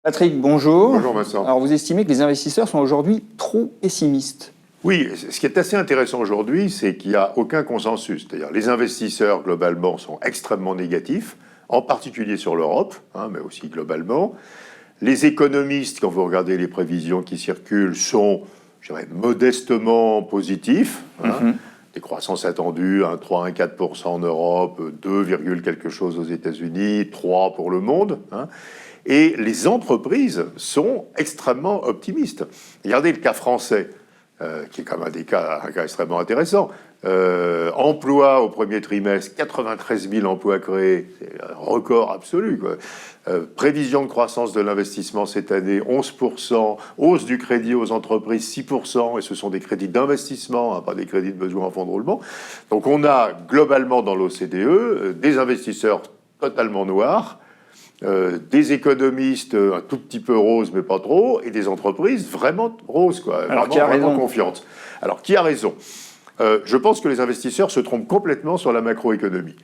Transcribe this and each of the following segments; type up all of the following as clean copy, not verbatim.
Patrick, bonjour. Bonjour Vincent. Alors vous estimez que les investisseurs sont aujourd'hui trop pessimistes? Oui, ce qui est assez intéressant aujourd'hui, c'est qu'il n'y a aucun consensus. C'est-à-dire les investisseurs, globalement, sont extrêmement négatifs, en particulier sur l'Europe, mais aussi globalement. Les économistes, quand vous regardez les prévisions qui circulent, sont, je dirais, modestement positifs. Des croissances attendues, 1,3, 1,4% en Europe, 2, quelque chose aux États-Unis, 3 pour le monde. Et les entreprises sont extrêmement optimistes. Regardez le cas français, qui est quand même un cas extrêmement intéressant. Emploi au premier trimestre, 93 000 emplois créés, c'est un record absolu, quoi. Prévision de croissance de l'investissement cette année, 11%, hausse du crédit aux entreprises, 6%, et ce sont des crédits d'investissement, pas des crédits de besoin en fonds de roulement. Donc on a globalement dans l'OCDE des investisseurs totalement noirs, des économistes un tout petit peu roses, mais pas trop, et des entreprises vraiment roses, quoi. Alors qui a raison? Confiantes. Alors qui a raison? Je pense que les investisseurs se trompent complètement sur la macroéconomie.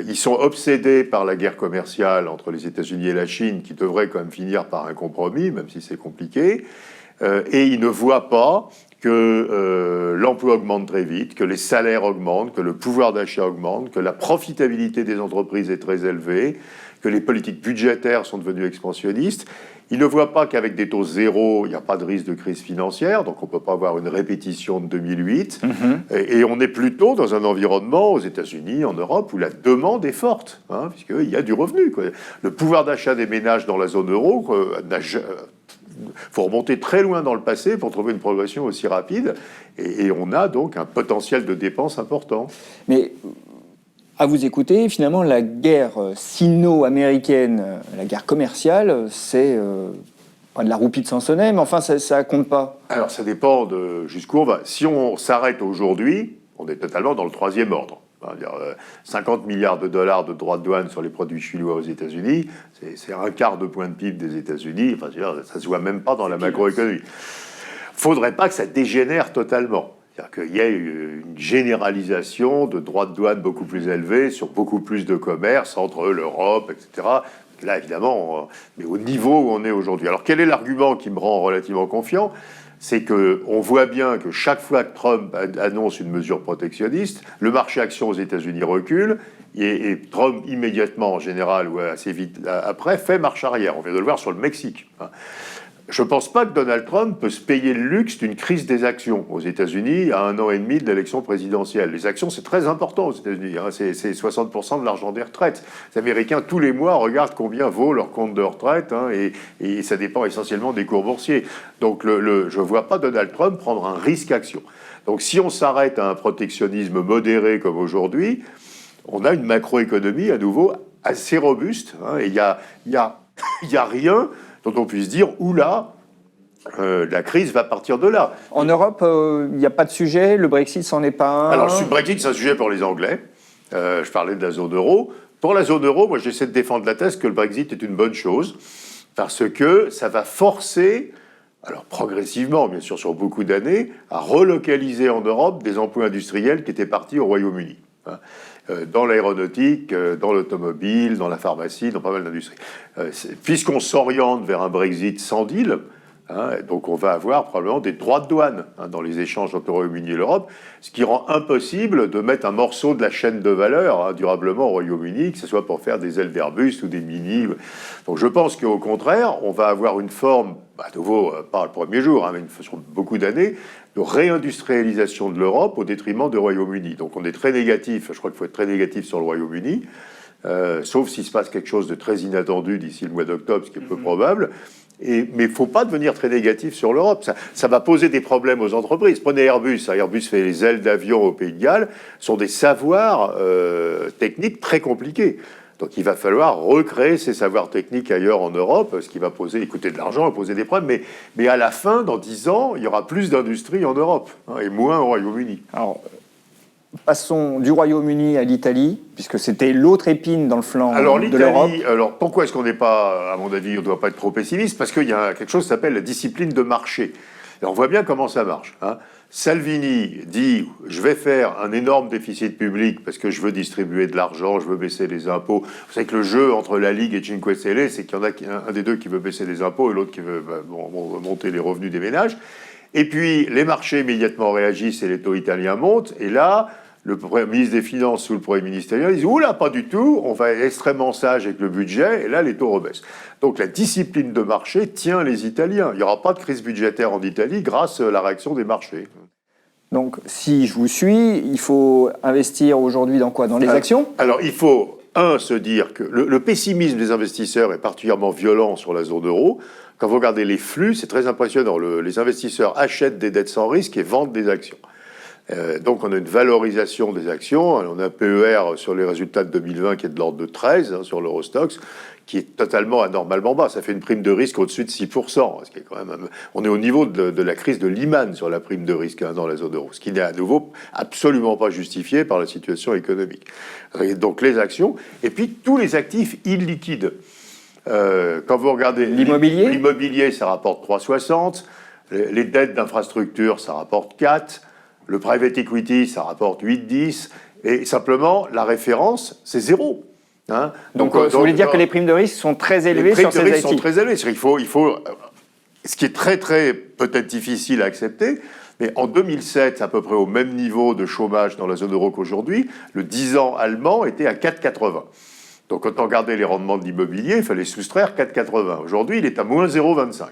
Ils sont obsédés par la guerre commerciale entre les États-Unis et la Chine, qui devrait quand même finir par un compromis, même si c'est compliqué. Et ils ne voient pas que l'emploi augmente très vite, que les salaires augmentent, que le pouvoir d'achat augmente, que la profitabilité des entreprises est très élevée, que les politiques budgétaires sont devenues expansionnistes. Ils ne voient pas qu'avec des taux zéro, il n'y a pas de risque de crise financière, donc on ne peut pas avoir une répétition de 2008. Et on est plutôt dans un environnement aux États-Unis, en Europe, où la demande est forte, puisqu'il y a du revenu, quoi. Le pouvoir d'achat des ménages dans la zone euro faut remonter très loin dans le passé pour trouver une progression aussi rapide. Et on a donc un potentiel de dépenses important. Mais à vous écouter, finalement, la guerre sino-américaine, la guerre commerciale, c'est pas de la roupie de Sansonnet, mais enfin, ça compte pas. Alors, ça dépend de jusqu'où on va. Si on s'arrête aujourd'hui, on est totalement dans le troisième ordre. 50 milliards de dollars de droits de douane sur les produits chinois aux États-Unis, c'est un quart de point de PIB des États-Unis. Enfin, ça se voit même pas dans la macroéconomie. Faudrait pas que ça dégénère totalement. C'est-à-dire qu'il y ait une généralisation de droits de douane beaucoup plus élevés sur beaucoup plus de commerce entre l'Europe, etc. Là, évidemment, mais au niveau où on est aujourd'hui. Alors, quel est l'argument qui me rend relativement confiant ? C'est qu'on voit bien que chaque fois que Trump annonce une mesure protectionniste, le marché action aux États-Unis recule, et Trump, immédiatement, en général, ou assez vite après, fait marche arrière. On vient de le voir sur le Mexique. Je ne pense pas que Donald Trump peut se payer le luxe d'une crise des actions aux États-Unis à 1 an et demi de l'élection présidentielle. Les actions, c'est très important aux États-Unis. C'est 60% de l'argent des retraites. Les Américains, tous les mois, regardent combien vaut leur compte de retraite, et ça dépend essentiellement des cours boursiers. Donc je ne vois pas Donald Trump prendre un risque action. Donc si on s'arrête à un protectionnisme modéré comme aujourd'hui, on a une macroéconomie à nouveau assez robuste. Et il y a rien dont on puisse dire, oula, la crise va partir de là. En Europe, il n'y a pas de sujet, le Brexit, c'en est pas un. Alors, le Brexit, c'est un sujet pour les Anglais. Je parlais de la zone euro. Pour la zone euro, moi, j'essaie de défendre la thèse que le Brexit est une bonne chose, parce que ça va forcer, alors progressivement, bien sûr, sur beaucoup d'années, à relocaliser en Europe des emplois industriels qui étaient partis au Royaume-Uni. Dans l'aéronautique, dans l'automobile, dans la pharmacie, dans pas mal d'industries. Puisqu'on s'oriente vers un Brexit sans deal, donc on va avoir probablement des droits de douane dans les échanges entre le Royaume-Uni et l'Europe, ce qui rend impossible de mettre un morceau de la chaîne de valeur durablement au Royaume-Uni, que ce soit pour faire des ailes d'Airbus ou des Mini. Donc je pense qu'au contraire, on va avoir une forme, à nouveau, pas le premier jour, mais sur beaucoup d'années, de réindustrialisation de l'Europe au détriment du Royaume-Uni. Donc on est très négatif, je crois qu'il faut être très négatif sur le Royaume-Uni, sauf s'il se passe quelque chose de très inattendu d'ici le mois d'octobre, ce qui est peu probable. Mais il ne faut pas devenir très négatif sur l'Europe. Ça va poser des problèmes aux entreprises. Prenez Airbus. Airbus fait les ailes d'avion au Pays de Galles. Ce sont des savoirs techniques très compliqués. Donc il va falloir recréer ces savoirs techniques ailleurs en Europe, ce qui va coûter de l'argent, poser des problèmes. Mais à la fin, dans 10 ans, il y aura plus d'industrie en Europe et moins au Royaume-Uni. Alors, passons du Royaume-Uni à l'Italie, puisque c'était l'autre épine dans le flanc de l'Europe. Alors pourquoi est-ce qu'on n'est pas, à mon avis, on ne doit pas être trop pessimiste ? Parce qu'il y a quelque chose qui s'appelle la discipline de marché. Et on voit bien comment ça marche. Salvini dit « je vais faire un énorme déficit public parce que je veux distribuer de l'argent, je veux baisser les impôts ». Vous savez que le jeu entre la Ligue et Cinque Stelle, c'est qu'il y en a un des deux qui veut baisser les impôts et l'autre qui veut monter les revenus des ménages. Et puis les marchés immédiatement réagissent et les taux italiens montent. Et là, le ministre des Finances sous le Premier ministre italien dit « oula, pas du tout, on va être extrêmement sage avec le budget ». Et là, les taux rebaissent. Donc la discipline de marché tient les Italiens. Il n'y aura pas de crise budgétaire en Italie grâce à la réaction des marchés. Donc, si je vous suis, il faut investir aujourd'hui dans quoi? Dans les actions? Alors, il faut, se dire que le pessimisme des investisseurs est particulièrement violent sur la zone euro. Quand vous regardez les flux, c'est très impressionnant. Les investisseurs achètent des dettes sans risque et vendent des actions. Donc, on a une valorisation des actions. On a un PER sur les résultats de 2020 qui est de l'ordre de 13 sur l'Eurostoxx, qui est totalement anormalement bas. Ça fait une prime de risque au-dessus de 6%. Ce qui est quand même on est au niveau de la crise de Lehman sur la prime de risque dans la zone euro, ce qui n'est à nouveau absolument pas justifié par la situation économique. Donc les actions, et puis tous les actifs illiquides. Quand vous regardez l'immobilier, ça rapporte 3,60. Les dettes d'infrastructure, ça rapporte 4. Le private equity, ça rapporte 8,10. Et simplement, la référence, c'est 0. Hein, donc, vous voulez dire que les primes de risque sont très élevées sur ces actifs? Les primes de risque sont très élevées. Ce qui est très, très peut-être difficile à accepter, mais en 2007, à peu près au même niveau de chômage dans la zone euro qu'aujourd'hui, le 10 ans allemand était à 4,80. Donc quand on regardait les rendements de l'immobilier, il fallait soustraire 4,80. Aujourd'hui, il est à moins 0,25.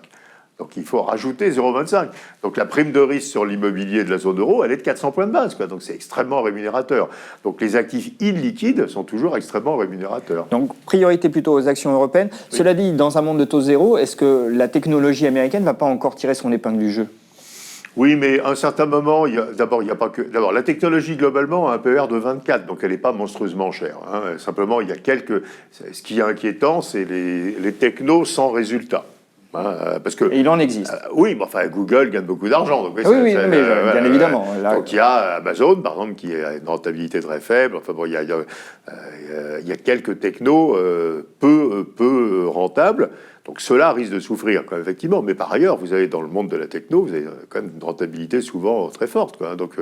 Donc il faut rajouter 0,25. Donc la prime de risque sur l'immobilier de la zone euro, elle est de 400 points de base, quoi. Donc c'est extrêmement rémunérateur. Donc les actifs illiquides sont toujours extrêmement rémunérateurs. Donc priorité plutôt aux actions européennes. Oui. Cela dit, dans un monde de taux zéro, est-ce que la technologie américaine ne va pas encore tirer son épingle du jeu? Oui, mais à un certain moment, d'abord, la technologie globalement a un PER de 24, donc elle n'est pas monstrueusement chère. Hein. Simplement, il y a ce qui est inquiétant, c'est les technos sans résultat. Parce que, et il en existe. Oui, mais enfin, Google gagne beaucoup d'argent. Donc, oui, mais bien évidemment. Là, donc il y a Amazon, par exemple, qui a une rentabilité très faible. Enfin bon, il y a quelques technos peu rentables. Donc cela risque de souffrir, quand même, effectivement. Mais par ailleurs, vous avez dans le monde de la techno, vous avez quand même une rentabilité souvent très forte, quoi. Donc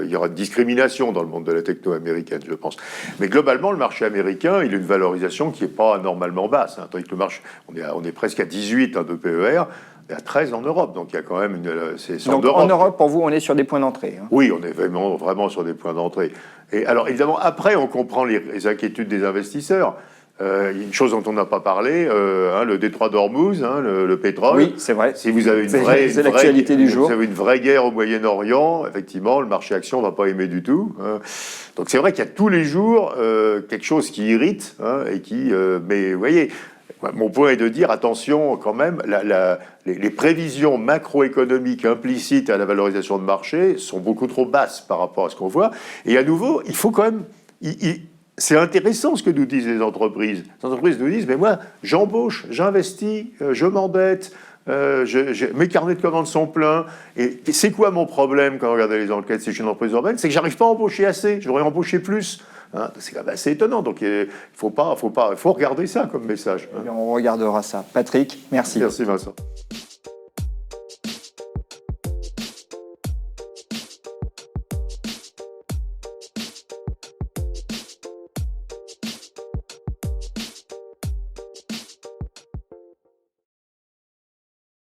il y aura une discrimination dans le monde de la techno américaine, je pense. Mais globalement, le marché américain, il a une valorisation qui n'est pas anormalement basse. Tandis que le marché, on est presque à 18 de PER, et à 13 en Europe. Donc il y a quand même donc en Europe, pour vous, on est sur des points d'entrée. Hein. Oui, on est vraiment sur des points d'entrée. Et alors, évidemment, après, on comprend les inquiétudes des investisseurs. Il y a une chose dont on n'a pas parlé, le détroit d'Ormuz, le pétrole. Oui, c'est vrai. Si vous avez l'actualité du jour. Vous avez une vraie guerre au Moyen-Orient, effectivement, le marché action ne va pas aimer du tout. Donc c'est vrai qu'il y a tous les jours quelque chose qui irrite, et qui. Mais vous voyez, mon point est de dire attention quand même, les prévisions macroéconomiques implicites à la valorisation de marché sont beaucoup trop basses par rapport à ce qu'on voit. Et à nouveau, il faut quand même. C'est intéressant ce que nous disent les entreprises. Les entreprises nous disent, mais moi, j'embauche, j'investis, je m'endette, mes carnets de commandes sont pleins. Et c'est quoi mon problème quand on regarde les enquêtes si je suis une entreprise urbaine? C'est que j'arrive pas à embaucher assez, je devrais embaucher plus. C'est quand même assez étonnant. Donc il faut regarder ça comme message. On regardera ça. Patrick, merci. Merci Vincent.